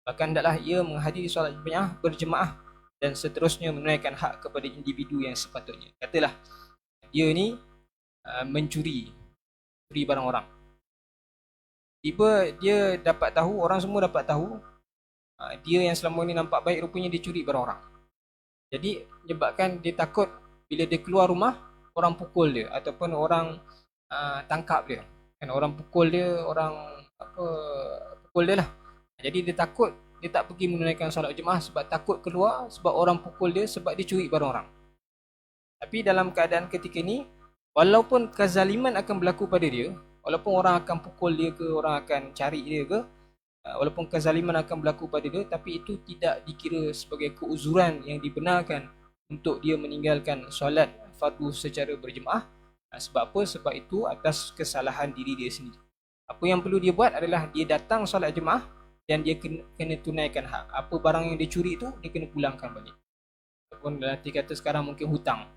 Bahkan hendaklah ia menghadiri solat berjemaah dan seterusnya menunaikan hak kepada individu yang sepatutnya. Katalah dia ni mencuri barang orang. Tiba dia dapat tahu, orang semua dapat tahu, dia yang selama ni nampak baik rupanya dia curi barang orang. Jadi menyebabkan dia takut bila dia keluar rumah, orang pukul dia ataupun orang tangkap dia. Kan orang pukul dia, orang pukul dia lah. Jadi dia takut, dia tak pergi menunaikan solat jemaah sebab takut keluar, sebab orang pukul dia, sebab dia curi barang orang. Tapi dalam keadaan ketika ni, walaupun kezaliman akan berlaku pada dia, walaupun orang akan pukul dia ke, orang akan cari dia ke, walaupun kezaliman akan berlaku pada dia, tapi itu tidak dikira sebagai keuzuran yang dibenarkan untuk dia meninggalkan solat fardu secara berjemaah. Sebab apa? Sebab itu atas kesalahan diri dia sendiri. Apa yang perlu dia buat adalah dia datang solat jemaah dan dia kena tunaikan hak. Apa barang yang dia curi itu, dia kena pulangkan balik. Ataupun nanti kata sekarang mungkin hutang,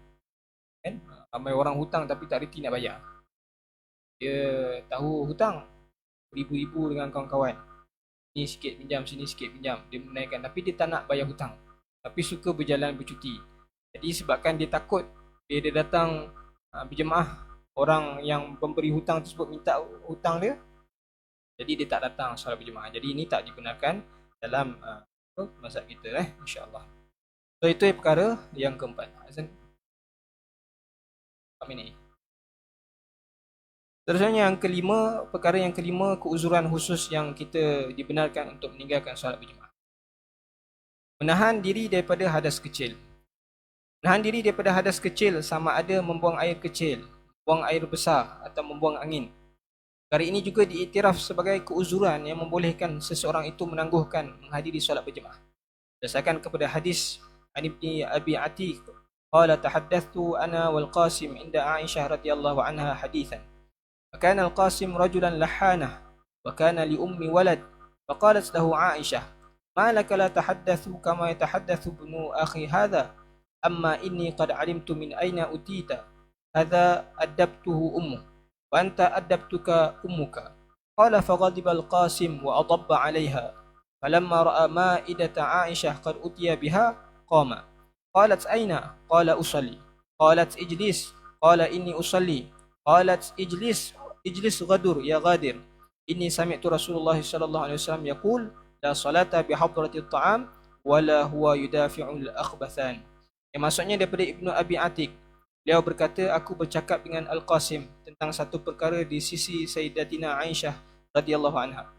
kan? Ramai orang hutang tapi tak reti nak bayar. Dia tahu hutang ribu-ribu dengan kawan-kawan, ni sikit pinjam, sini sikit pinjam, dia menaikkan, tapi dia tak nak bayar hutang, tapi suka berjalan bercuti. Jadi sebabkan dia takut bila dia datang berjemaah, orang yang memberi hutang tersebut minta hutang dia, jadi dia tak datang solat berjemaah. Jadi ini tak dibenarkan dalam mazhab kita, insya-Allah. So itu perkara yang keempat. Azan ini. Seterusnya yang kelima, perkara yang kelima, keuzuran khusus yang kita dibenarkan untuk meninggalkan solat berjemaah. Menahan diri daripada hadas kecil. Menahan diri daripada hadas kecil sama ada membuang air kecil, buang air besar atau membuang angin. Perkara ini juga diiktiraf sebagai keuzuran yang membolehkan seseorang itu menangguhkan menghadiri solat berjemaah. Berdasarkan kepada hadis Ibni Abi Atiq, qala tahaddathtu ana wal Qasim inda Aisyah radhiyallahu anha hadithan. وكان القاسم رجلا لحانه وكان لأمي ولد فقالت له عائشة ما لك لا تحدث كما يتحدث ابن أخي هذا أما إني قد علمت من أين أتيت هذا أدبته أمه وأنت أدبتك أمك قال فغضب القاسم وأضب عليها فلما رأى مائدة عائشة قد أتي بها قام قالت أين؟ قال أصلي قالت اجلس قال إني أصلي qalat ijlis ghadur ya ghadir, inni sami'tu Rasulullah sallallahu alaihi wasallam yaqul la salata bi hadrati at-ta'am wala huwa yudafi'ul akhbathan. Yang maksudnya daripada Ibnu Abi Atik, beliau berkata, aku bercakap dengan Al-Qasim tentang satu perkara di sisi Sayyidatina Aisyah radhiyallahu anha.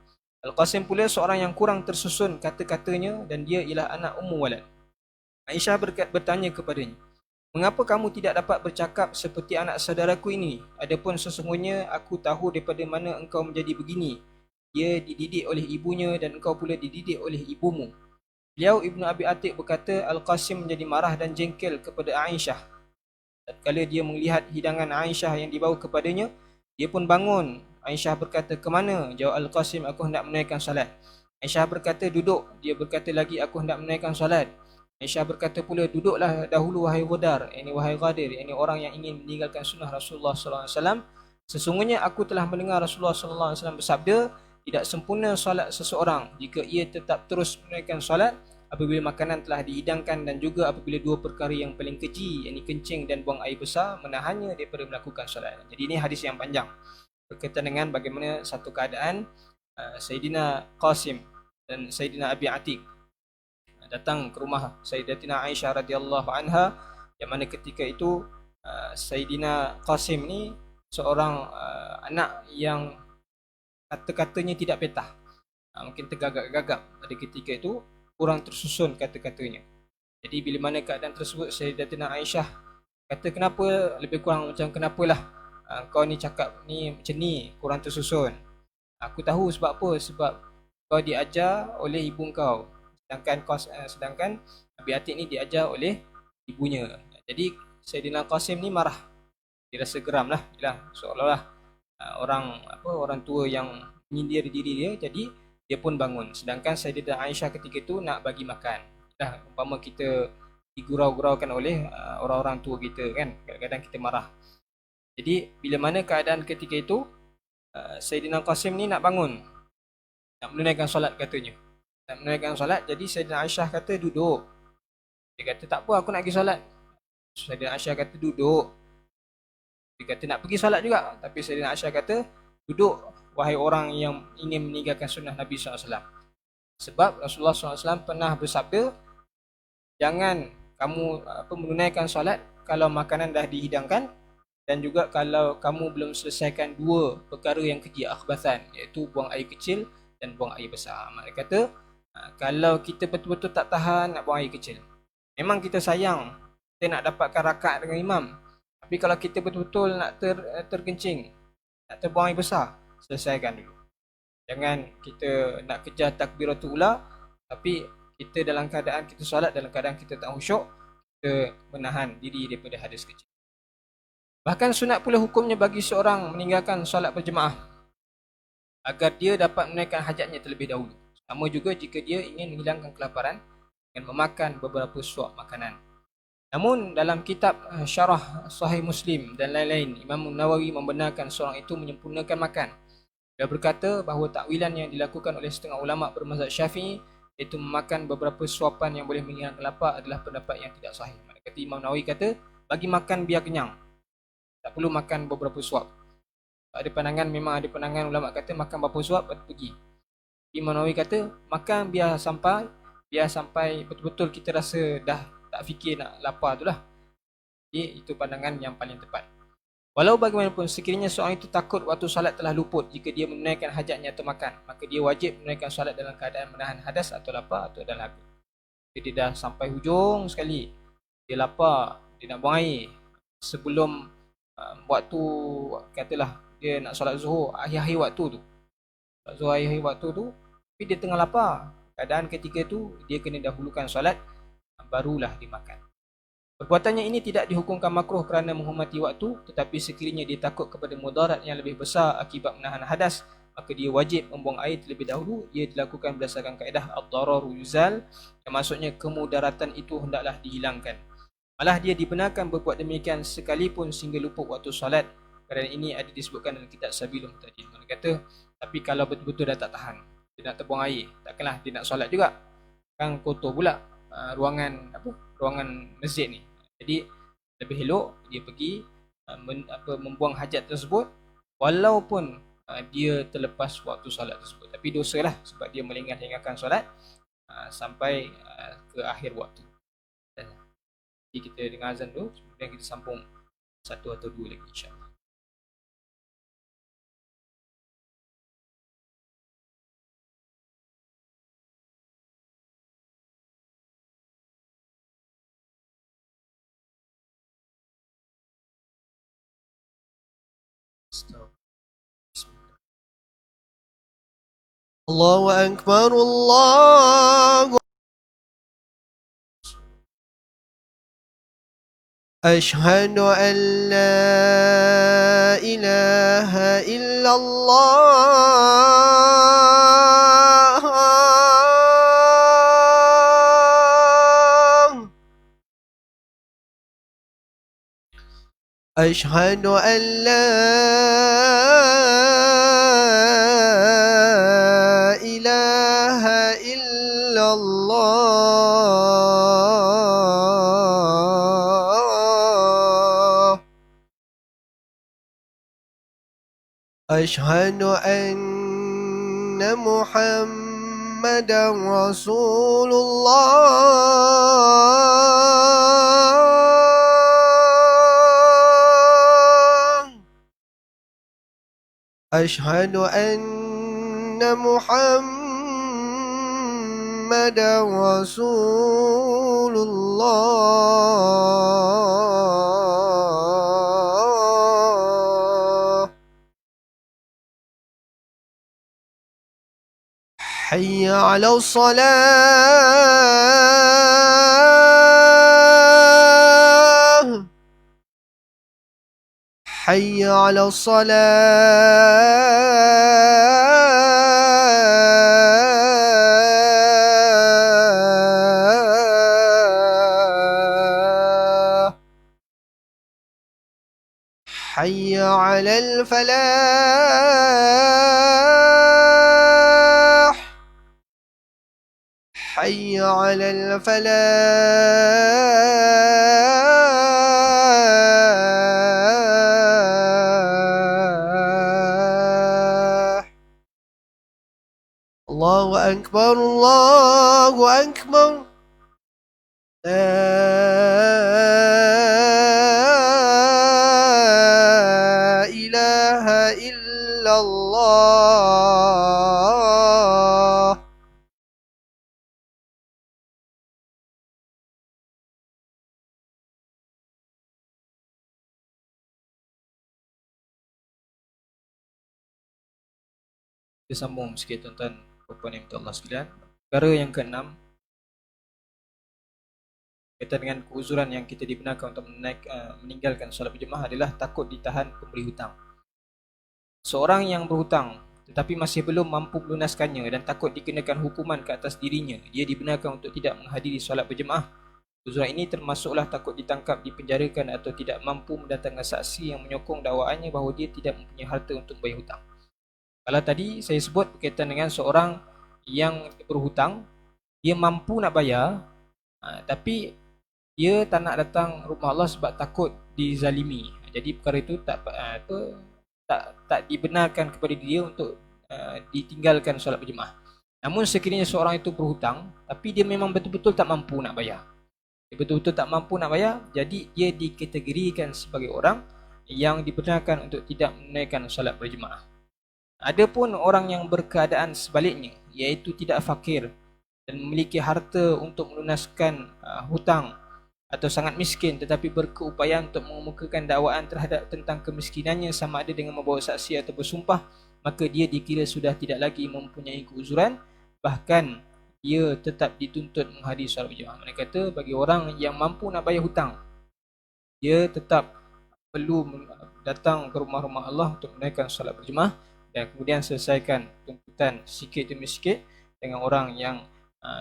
Al-Qasim pula seorang yang kurang tersusun kata-katanya dan dia ialah anak Ummu Walad. Aisyah bertanya kepadanya, mengapa kamu tidak dapat bercakap seperti anak saudaraku ini? Adapun sesungguhnya aku tahu daripada mana engkau menjadi begini. Dia dididik oleh ibunya dan engkau pula dididik oleh ibumu. Beliau Ibnu Abi Atik berkata, Al-Qasim menjadi marah dan jengkel kepada Aisyah. Tatkala dia melihat hidangan Aisyah yang dibawa kepadanya, dia pun bangun. Aisyah berkata, ke mana? Jawab Al-Qasim, aku hendak menunaikan salat. Aisyah berkata, duduk. Dia berkata lagi, aku hendak menunaikan salat. Aisyah berkata pula, duduklah dahulu wahai Ghadar, ini wahai Ghadir, ini orang yang ingin meninggalkan sunnah Rasulullah sallallahu alaihi wasallam. Sesungguhnya aku telah mendengar Rasulullah sallallahu alaihi wasallam bersabda, tidak sempurna solat seseorang jika ia tetap terus menunaikan solat apabila makanan telah dihidangkan dan juga apabila dua perkara yang paling keji, yakni kencing dan buang air besar, menahannya daripada melakukan solat. Jadi ini hadis yang panjang berkaitan dengan bagaimana satu keadaan Sayyidina Qasim dan Sayyidina Abi Atik datang ke rumah Sayyidatina Aisyah radhiyallahu anha, yang mana ketika itu Sayyidina Qasim ni seorang anak yang kata-katanya tidak petah, mungkin tergagap-gagap pada ketika itu, kurang tersusun kata-katanya. Jadi bila mana keadaan tersebut, Sayyidatina Aisyah kata, kenapa, lebih kurang macam kenapalah kau ni cakap ni macam ni, kurang tersusun. Aku tahu sebab apa, sebab kau diajar oleh ibu kau, sedangkan Abi Atik ni diajar oleh ibunya. Jadi Sayyidina Qasim ni marah, dia rasa geram lah, seolah-olah orang tua yang menyindir diri dia. Jadi dia pun bangun, sedangkan Sayyidatina Aisyah ketika itu nak bagi makan. Umpama kita digurau-guraukan oleh orang-orang tua kita kan, kadang-kadang kita marah. Jadi bila mana keadaan ketika itu, Sayyidina Qasim ni nak bangun, nak menunaikan solat katanya. Nak menunaikan solat, jadi Sayyidina Aisyah kata duduk. Dia kata tak apa, aku nak pergi solat. Sayyidina Aisyah kata duduk. Dia kata nak pergi solat juga, tapi Sayyidina Aisyah kata duduk wahai orang yang ingin meninggalkan sunnah Nabi SAW. Sebab Rasulullah SAW pernah bersabda, jangan kamu menunaikan solat kalau makanan dah dihidangkan, dan juga kalau kamu belum selesaikan dua perkara yang keji, akhbathan, iaitu buang air kecil dan buang air besar. Maksud kata, kalau kita betul-betul tak tahan nak buang air kecil, memang kita sayang, kita nak dapatkan rakaat dengan imam. Tapi kalau kita betul-betul nak terkencing, nak terbuang air besar, selesaikan dulu. Jangan kita nak kejar takbiratul ula, tapi kita dalam keadaan kita solat, dalam keadaan kita tak khusyuk, kita menahan diri daripada hadis kecil. Bahkan sunat pula hukumnya bagi seorang meninggalkan solat berjemaah, agar dia dapat menunaikan hajatnya terlebih dahulu. Sama juga jika dia ingin menghilangkan kelaparan dengan memakan beberapa suap makanan. Namun dalam kitab Syarah Sahih Muslim dan lain-lain, Imam Nawawi membenarkan seorang itu menyempurnakan makan. Dia berkata bahawa takwilan yang dilakukan oleh setengah ulama bermazhab Syafi'i, iaitu memakan beberapa suapan yang boleh menghilangkan lapar, adalah pendapat yang tidak sahih. Maksudnya kata Imam Nawawi kata, bagi makan biar kenyang, tak perlu makan beberapa suap. Ada pandangan, memang ada pandangan ulama kata makan beberapa suap baru pergi. Imam Nawawi kata makan biar sampai betul-betul kita rasa dah tak fikir nak lapar tu lah. Jadi itu pandangan yang paling tepat. Walau bagaimanapun, sekiranya seorang itu takut waktu salat telah luput jika dia menunaikan hajatnya atau makan, maka dia wajib menunaikan salat dalam keadaan menahan hadas atau lapar atau dalam haga. Dia dah sampai hujung sekali, dia lapar, dia nak buang air, sebelum waktu, katalah dia nak solat zuhur, akhir-akhir waktu tu, akhir-akhir waktu tu, tapi dia tengah lapar, keadaan ketika tu dia kena dahulukan solat, barulah dimakan. Perbuatannya ini tidak dihukumkan makruh kerana menghormati waktu, tetapi sekiranya dia takut kepada mudarat yang lebih besar akibat menahan hadas, maka dia wajib membuang air terlebih dahulu. Ia dilakukan berdasarkan kaedah ad-dararu yuzal, yang maksudnya kemudaratan itu hendaklah dihilangkan. Malah dia dibenarkan berbuat demikian sekalipun sehingga luput waktu solat. Kerana ini ada disebutkan dalam kitab Sabilul Muhtadin. Mana kata, tapi kalau betul-betul dah tak tahan, dia nak terbuang air, takkanlah dia nak solat juga, kan kotor pula ruangan masjid ni. Jadi lebih elok dia pergi membuang hajat tersebut walaupun dia terlepas waktu solat tersebut, tapi dosalah sebab dia melengah-lengahkan solat sampai ke akhir waktu. Jadi kita dengar azan dulu, kemudian kita sambung satu atau dua lagi insya-Allah. Allahu Akbar, Allahu أشهد أن لا إله إلا الله أشهد أن لا إله إلا الله أشهد أن محمدا رسول الله أشهد أن محمدا رسول الله حي على الصلاة حي على الصلاة حي على الفلاح حي على الفلاح الله أكبر الله أكبر لا إله إلا الله Kita sambung sikit tuan-tuan puan yang Allah sekalian. Perkara yang keenam kaitan dengan keuzuran yang kita dibenarkan untuk meninggalkan solat berjemaah adalah takut ditahan pemberi hutang. Seorang yang berhutang tetapi masih belum mampu melunaskannya dan takut dikenakan hukuman ke atas dirinya, dia dibenarkan untuk tidak menghadiri solat berjemaah. Keuzuran ini termasuklah takut ditangkap, dipenjarakan atau tidak mampu mendatangkan saksi yang menyokong dakwaannya bahawa dia tidak mempunyai harta untuk membayar hutang. Kalau tadi saya sebut berkaitan dengan seorang yang berhutang, dia mampu nak bayar, tapi dia tak nak datang rumah Allah sebab takut dizalimi. Jadi perkara itu tak dibenarkan kepada dia untuk ditinggalkan solat berjemaah. Namun sekiranya seorang itu berhutang, tapi dia memang betul-betul tak mampu nak bayar, dia betul-betul tak mampu nak bayar, jadi dia dikategorikan sebagai orang yang dibenarkan untuk tidak menunaikan solat berjemaah. Adapun orang yang berkeadaan sebaliknya, iaitu tidak fakir dan memiliki harta untuk melunaskan hutang atau sangat miskin tetapi berkeupayaan untuk mengemukakan dakwaan terhadap tentang kemiskinannya sama ada dengan membawa saksi atau bersumpah, maka dia dikira sudah tidak lagi mempunyai keuzuran, bahkan dia tetap dituntut menghadiri solat berjemaah. Mereka kata bagi orang yang mampu nak bayar hutang, dia tetap perlu datang ke rumah-rumah Allah untuk menunaikan solat berjemaah dan kemudian selesaikan tuntutan sikit demi sikit dengan orang yang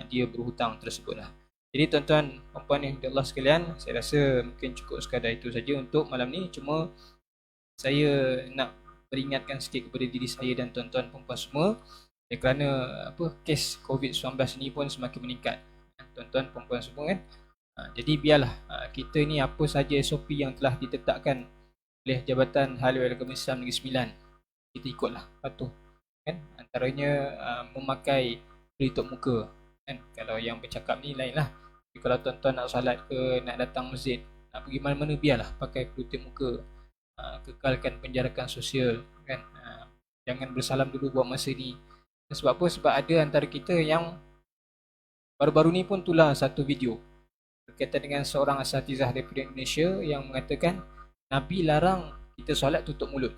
dia berhutang tersebutlah. Jadi tuan-tuan puan yang Allah sekalian, saya rasa mungkin cukup sekadar itu saja untuk malam ni. Cuma saya nak peringatkan sikit kepada diri saya dan tuan-tuan puan semua, kerana kes COVID-19 ni pun semakin meningkat, tuan-tuan puan semua kan. Jadi biarlah kita ni apa saja SOP yang telah ditetapkan oleh Jabatan Hal Agama Islam Negeri Sembilan. Kita ikutlah, patuh kan. Antaranya memakai pelitup muka kan. Kalau yang bercakap ni lain lah. Tapi kalau tuan-tuan nak solat ke, nak datang masjid, nak pergi mana-mana, biarlah pakai pelitup muka. Kekalkan penjarakan sosial kan. Jangan bersalam dulu buat masa ni. Sebab apa? Sebab ada antara kita yang baru-baru ni pun tular satu video berkaitan dengan seorang asatizah daripada Indonesia yang mengatakan Nabi larang kita solat tutup mulut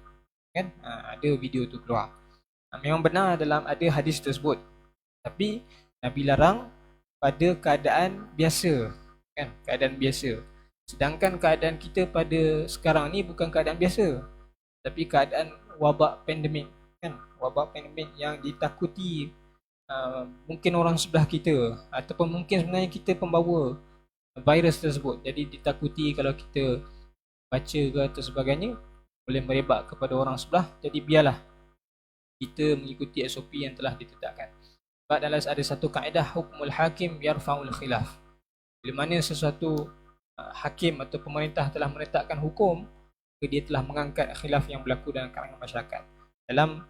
kan. Ada video tu keluar. Memang benar dalam ada hadis tersebut, tapi Nabi larang pada keadaan biasa kan, keadaan biasa. Sedangkan keadaan kita pada sekarang ni bukan keadaan biasa, tapi keadaan wabak pandemik kan, wabak pandemik yang ditakuti. Mungkin orang sebelah kita ataupun mungkin sebenarnya kita pembawa virus tersebut. Jadi ditakuti kalau kita baca ke atau sebagainya boleh merebak kepada orang sebelah. Jadi biarlah kita mengikuti SOP yang telah ditetapkan. Sebab dalam ada satu kaedah hukmul hakim yarfa'ul khilaf. Bila mana sesuatu hakim atau pemerintah telah menetapkan hukum, dia telah mengangkat khilaf yang berlaku dalam kalangan masyarakat. Dalam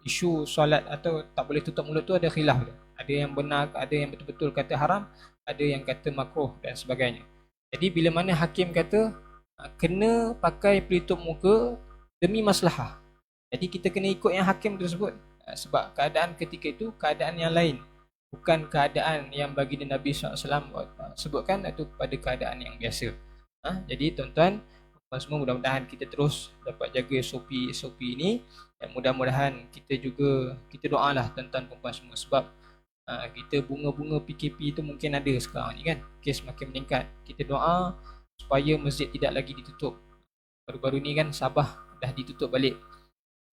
isu solat atau tak boleh tutup mulut tu ada khilaf dia. Ada yang benar, ada yang betul-betul kata haram, ada yang kata makruh dan sebagainya. Jadi bila mana hakim kata kena pakai pelitup muka demi maslahah, jadi kita kena ikut yang hakim tersebut. Sebab keadaan ketika itu keadaan yang lain, bukan keadaan yang baginda Nabi SAW sebutkan itu pada keadaan yang biasa. Jadi tuan-tuan semua, mudah-mudahan kita terus dapat jaga SOP ini, dan mudah-mudahan kita doalah tuan-tuan perempuan semua. Sebab kita bunga-bunga PKP itu mungkin ada sekarang ni kan, kes makin meningkat. Kita doa supaya masjid tidak lagi ditutup. Baru-baru ni kan Sabah dah ditutup balik,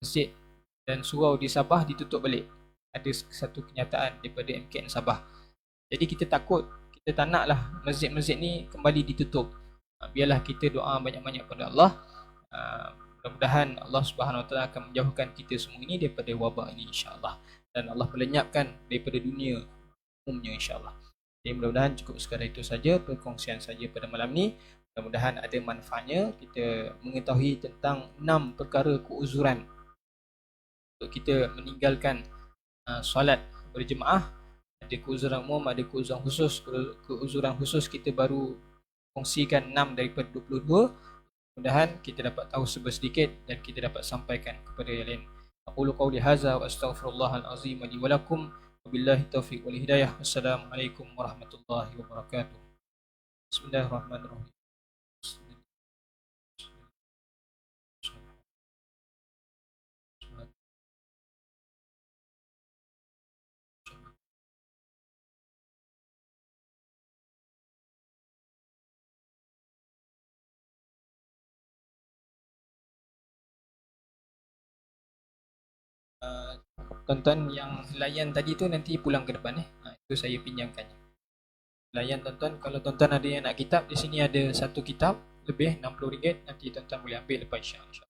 masjid dan surau di Sabah ditutup balik. Ada satu kenyataan daripada MKN Sabah. Jadi kita takut, kita tak naklah masjid-masjid ni kembali ditutup. Biarlah kita doa banyak-banyak kepada Allah. Mudah-mudahan Allah Subhanahu Wa Taala akan menjauhkan kita semua ini daripada wabak ini, insya-Allah, dan Allah melenyapkan daripada dunia umumnya, insya-Allah. Jadi mudah-mudahan cukup sekadar itu saja perkongsian saja pada malam ni. Mudah-mudahan ada manfaatnya. Kita mengetahui tentang 6 perkara keuzuran untuk kita meninggalkan solat berjemaah. Ada keuzuran umum, ada keuzuran khusus. Keuzuran khusus kita baru kongsikan 6 daripada 22. Mudah-mudahan kita dapat tahu sedikit dan kita dapat sampaikan kepada yang lain. Aqulu qawli hadza wa astaghfirullahal azim li wa lakum. Wabillahi taufiq wal hidayah. Wassalamualaikum warahmatullahi wabarakatuh. Bismillahirrahmanirrahim. Tuan-tuan yang layan tadi tu nanti pulang ke depan itu saya pinjamkannya. Layan tuan-tuan, kalau tuan-tuan ada yang nak kitab, di sini ada satu kitab lebih RM60, nanti tuan-tuan boleh ambil lepas insya-Allah.